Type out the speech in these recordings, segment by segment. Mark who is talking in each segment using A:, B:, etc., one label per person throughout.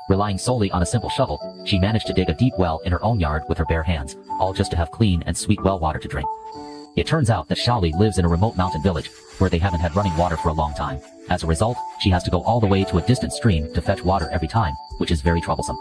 A: Relying solely on a simple shovel, she managed to dig a deep well in her own yard with her bare hands, all just to have clean and sweet well water to drink. It turns out that Shaoli lives in a remote mountain village, where they haven't had running water for a long time. As a result, she has to go all the way to a distant stream to fetch water every time, which is very troublesome.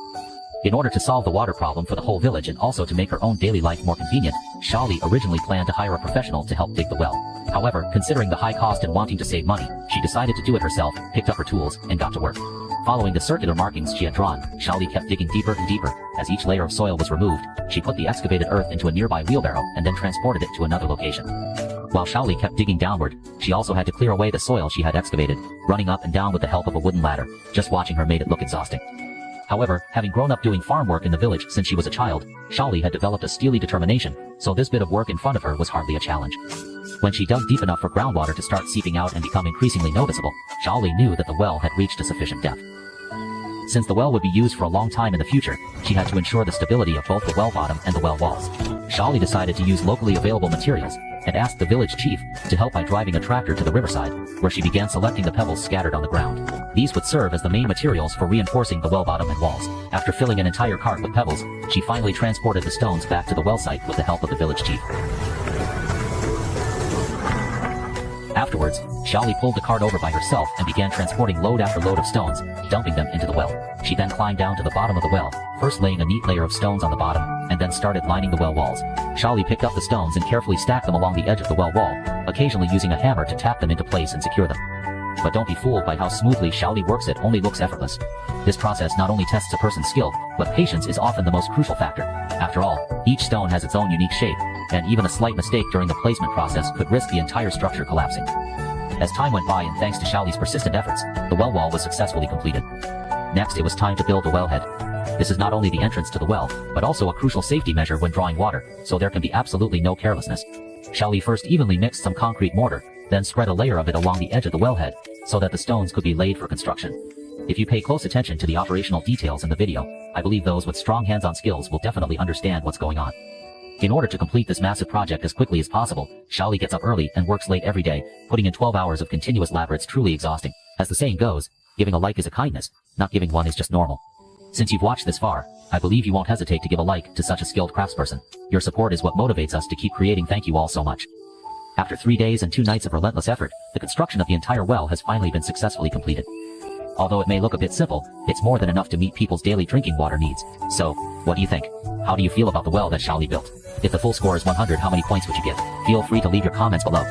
A: In order to solve the water problem for the whole village and also to make her own daily life more convenient, Shaoli originally planned to hire a professional to help dig the well. However, considering the high cost and wanting to save money, she decided to do it herself, picked up her tools, and got to work. Following the circular markings she had drawn, Shaoli kept digging deeper and deeper. As each layer of soil was removed, she put the excavated earth into a nearby wheelbarrow and then transported it to another location. While Shaoli kept digging downward, she also had to clear away the soil she had excavated, running up and down with the help of a wooden ladder. Just watching her made it look exhausting. However, having grown up doing farm work in the village since she was a child, Shaoli had developed a steely determination, so this bit of work in front of her was hardly a challenge. When she dug deep enough for groundwater to start seeping out and become increasingly noticeable, Shaoli knew that the well had reached a sufficient depth. Since the well would be used for a long time in the future, she had to ensure the stability of both the well bottom and the well walls. Shaoli decided to use locally available materials, and asked the village chief to help by driving a tractor to the riverside, where she began selecting the pebbles scattered on the ground. These would serve as the main materials for reinforcing the well bottom and walls. After filling an entire cart with pebbles, she finally transported the stones back to the well site with the help of the village chief. Afterwards, Shaoli pulled the cart over by herself and began transporting load after load of stones, dumping them into the well. She then climbed down to the bottom of the well, first laying a neat layer of stones on the bottom, and then started lining the well walls. Shaoli picked up the stones and carefully stacked them along the edge of the well wall, occasionally using a hammer to tap them into place and secure them. But don't be fooled by how smoothly Shaoli works, it only looks effortless. This process not only tests a person's skill, but patience is often the most crucial factor. After all, each stone has its own unique shape, and even a slight mistake during the placement process could risk the entire structure collapsing. As time went by and thanks to Shaoli's persistent efforts, the well wall was successfully completed. Next, it was time to build the wellhead. This is not only the entrance to the well, but also a crucial safety measure when drawing water, so there can be absolutely no carelessness. Shaoli first evenly mixed some concrete mortar, then spread a layer of it along the edge of the wellhead, so that the stones could be laid for construction. If you pay close attention to the operational details in the video, I believe those with strong hands-on skills will definitely understand what's going on. In order to complete this massive project as quickly as possible, Shaoli gets up early and works late every day, putting in 12 hours of continuous labor. It's truly exhausting. As the saying goes, giving a like is a kindness, not giving one is just normal. Since you've watched this far, I believe you won't hesitate to give a like to such a skilled craftsperson. Your support is what motivates us to keep creating. Thank you all so much. After 3 days and 2 nights of relentless effort, the construction of the entire well has finally been successfully completed. Although it may look a bit simple, it's more than enough to meet people's daily drinking water needs. So, what do you think? How do you feel about the well that Shaoli built? If the full score is 100, how many points would you give? Feel free to leave your comments below.